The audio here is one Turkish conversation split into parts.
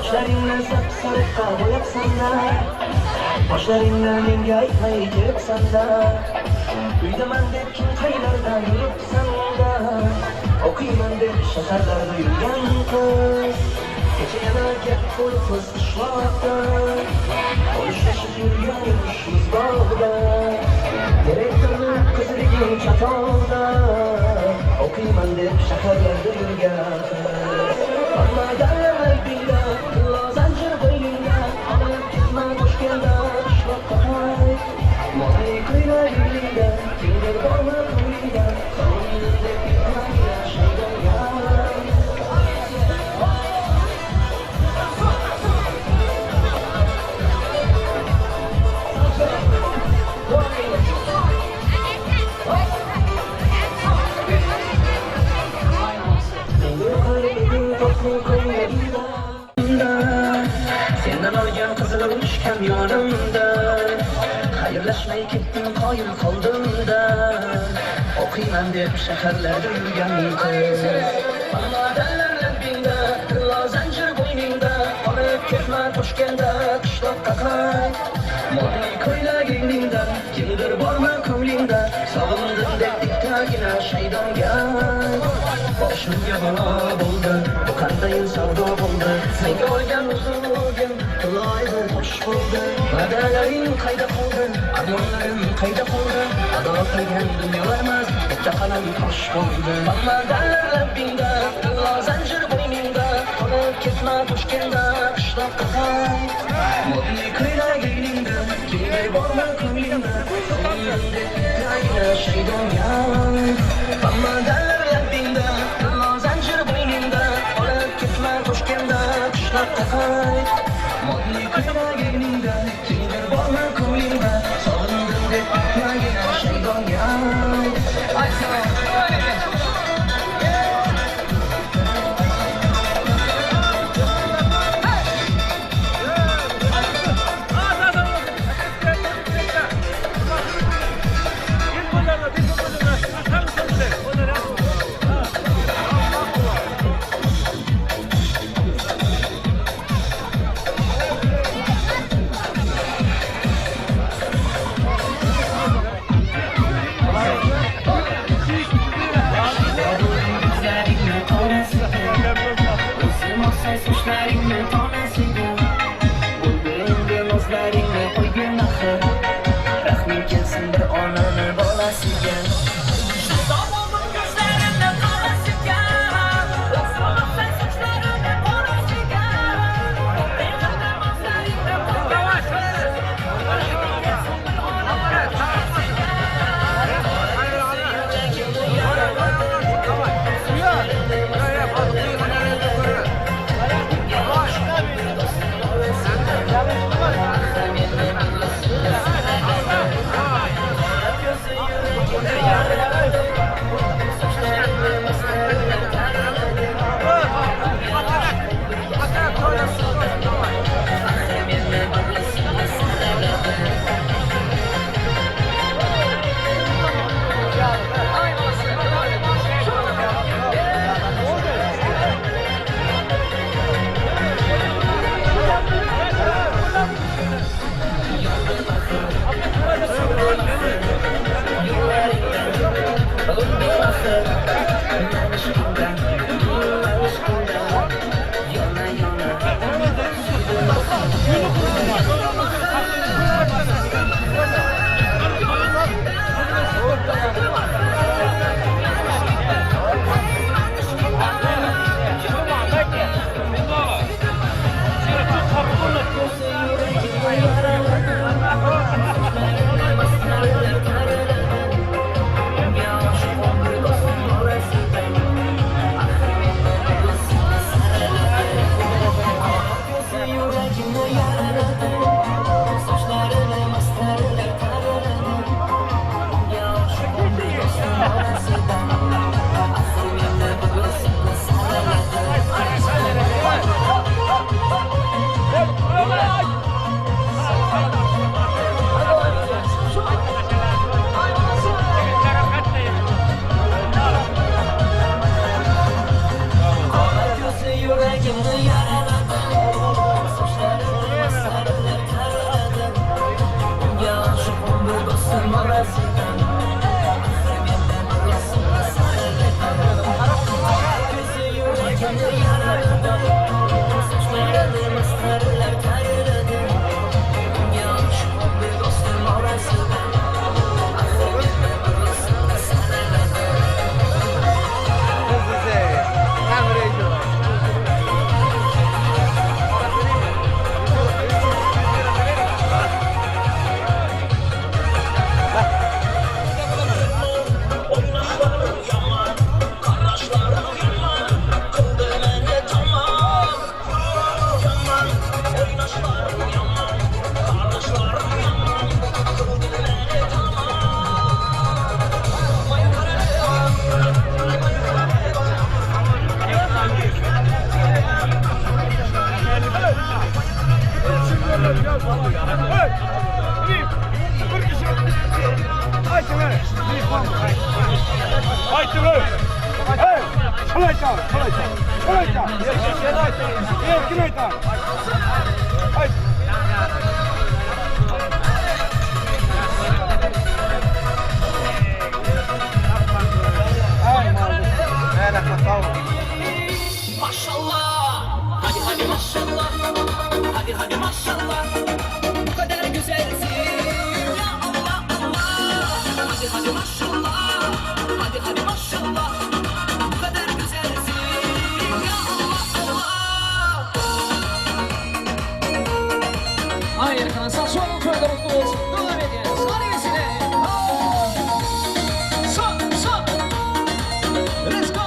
Sochlaringni sapsariqqa bo'yabsan-da, boshlaringni menga aytmay kelibsan-da. Uydaman deb kim qaylardan yuribsan-da, o'qiyman deb shaharlarda yurgan qiz. Kecha yana gap bo'lib ko'z qishloqda, olishib yurgan yurishimiz bog'da. Direktorni qizliging chatoqda, o'qiyman deb shaharlarda yurgan qiz. Olmaganlar billa, zanjir bo'yningda, olib ketma Toshkentda, qishloqqa qayt. Mo'y ko'ylagingda, kimdir bormi qo'lingda, soningda ketmaydi shaydonga. Sendan olgan qizil urush kamyonimda, xayrlashmay ketdim qoyil qoldimda. O'qiyman deb shaharlarda yurgan qiz. Olmaganlar labbingda, zanjir bo'yningda, olib ketma Toshkentda, qishloqqa qayt. Mo'y ko'ylagingda, kimdir bormi ko'nglingda, sog'indim deb bittagina shaydonga. Boshimga balo bo'ldi, bu qanday savdo bo'ldi, senga olgan huzurligim loy bir tosh bo'ldi. Va'dalaring qayda qoldi, armonlarim qayda qoldi, ado qilgan dunyolarimiz bitta qalam tosh bo'ldi. Olmaganlar labbingda, zanjir bo'yningda, olib ketma Toshkentda, qishloqqa qayt. Mo'y ko'ylagingda, kimdir bormi ko'nglingda, sog'indim deb bittagina shaydonga. Olmaganlar labbingda, zanjir bo'yningda, olib ketma Toshkentda, qishloqqa qayt. Mo'y ko'ylagingda, kimdir bormi ko'nglingda, sog'indim deb bittagina shaydonga. Sochlaringni tonasiga, bulbulinga nozlaringni qo'ygin axir. Rahming kelsin bir onani bolasiga. Sog'oldim ko'zlarimni qalasiga, so'rasan sochlarimni qorasiga. Beqadar nozlaringni Maşallah, hadi hadi maşallah, hadi hadi maşallah, bu kadar güzelsin ya Allah Allah, hadi hadi maşallah, hadi hadi maşallah, bu kadar güzelsin ya Allah Allah. Hayır kansa son şöyle mutlu olsun, devam edeceğiz, hadi vesile. Let's go.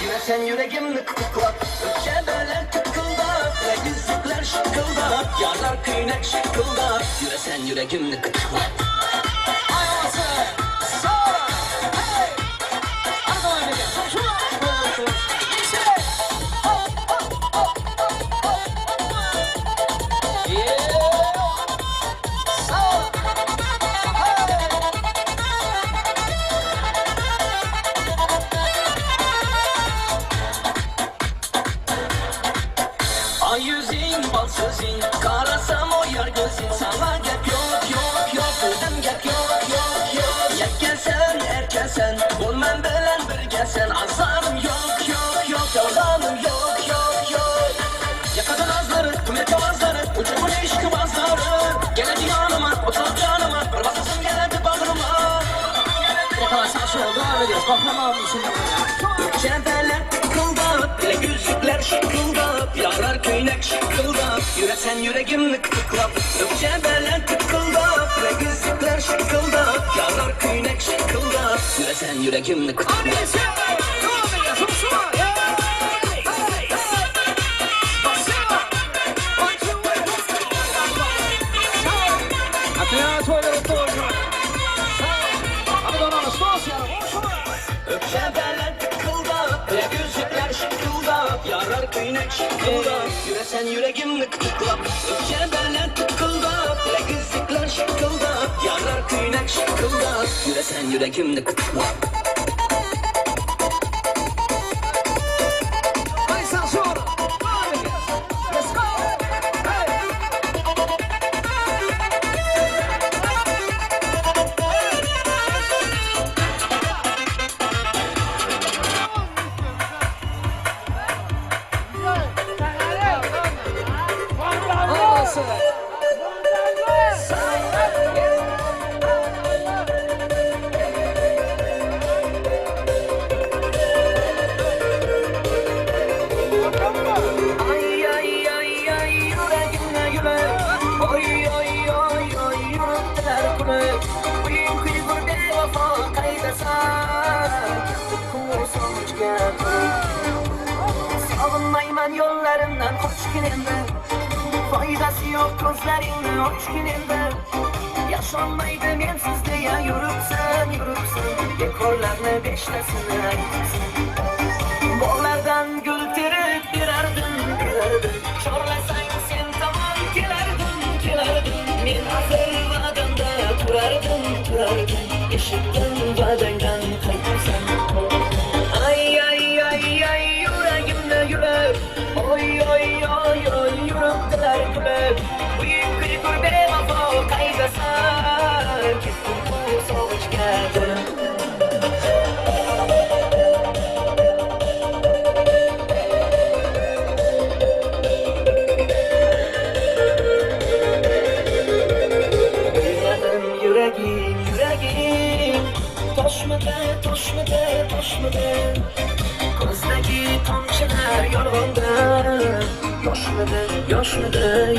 Yine sen yüreğimle kıtıklap Ökçebeler tıkıldap Ve yüzükler şıkıldap Yarlar kıynek şıkıldap Yine sen yüreğimle kıtıklap Ayağısı. Sağ. Hey. Hadi devam edelim. Şuna. İkisi. Hop hop hop hop hop. Yeah. Sağ. Hey. Ay yüzün, bal sözün Karasam o yar gözün Sana gep yok yok yok Dedim gep yok yok yok Yekkelsen erkelsen Olmam belen birgelsen Azarım yok yok yok Yalanım yok yok yok Yakadın azları, kıymet avazları Uçumun işkı bazları Geledi yanıma, oturup canıma Bir bakasın geledi bağrıma Yakala sağ sol devam ediyoruz. Kahraman için. Ökçebeler tıkıldap Bile yüzükler şıkıldap Yarar köynek şıkıldap Yüresen yüreğimle kıtıklap Ökçebeler tıkıldap Bile yüzükler şıkıldap Yarar köynek şıkıldap Yüresen yüreğimle kıtıklap Annesi. Devam ediyoruz. Şuna. Hey. Basıyor. Atıyor tuvalet doğru. Hadi donanı. Stos ya. Ökçebeler tıkıldap Bile yüzükler şıkıldap Yarar köynek şıkıldap Yüresen yüreğimle kıtıklap Ökçebeler tıkıldap Bile yüzükler şıkıldap Yarar köynek şıkıldap Yüresen yüreğimle kıtıklap Hadi sağ sol. Devam ediyoruz. Let's go. Hey. Anası. Ay ay ay ay yüreğimle yürek Oy oy oy oy yürekler kürek Uyum kıygur bir vefa kaydeser Kumur sonuç getir Savunmayman yollarından hoş gününde Faydası yok gözlerinde hoş gününde Yaşanmaydı mensiz diye yürüpsen Dekorlarını beşlesine ayıpsın Bollardan gül terip girerdin Çorlasan sen tamam gelerdin Men ahir vadanda turardın Eşikten vadandan kaytarsan Ay ay ay ay yüreğimle yürek Oy oy oy oy yürekler kulep Uyum kıygur be vafa kaygısar Gittim bu soğuç geldi Yüreğim Toşmadı Gözdeki tomçalar yolunda Yoşmadı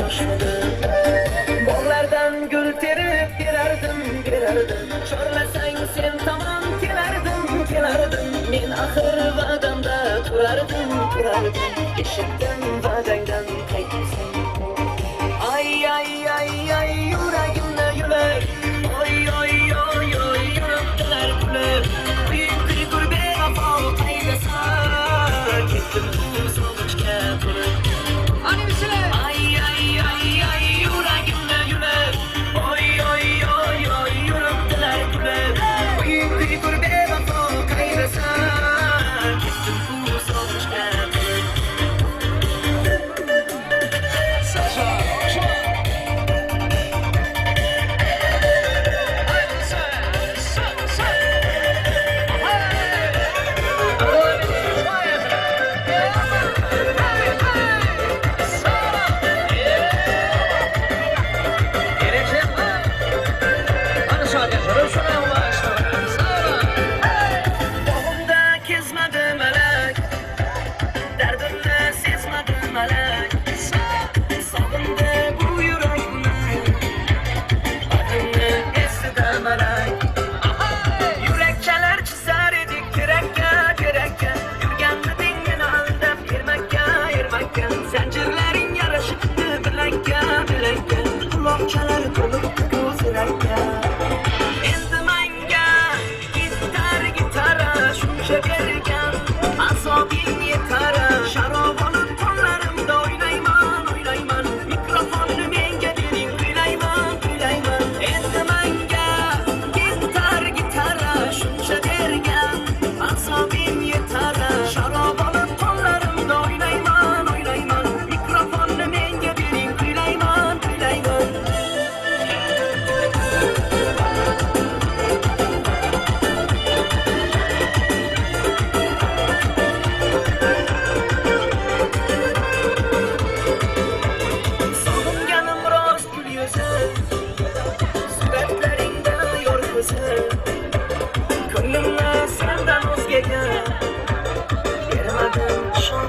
Bollardan gül terip girerdim Çorlasan sen tamam gelerdin Men ahir vadamda turardın Eşikten vadandan kaytarsan Ay ay ay ay yüreğimle yürek Oy oy oy oy yürekler kulep Büyük bir gurbe vafa kaygısar Gittim bu sonuç getir Hadi bir süre. Ay ay ay ay yüreğimle yürek Oy oy oy oy yürekler kulep Büyük bir gurbe vafa kaygısar Gittim bu sonuç getir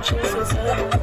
kimse sen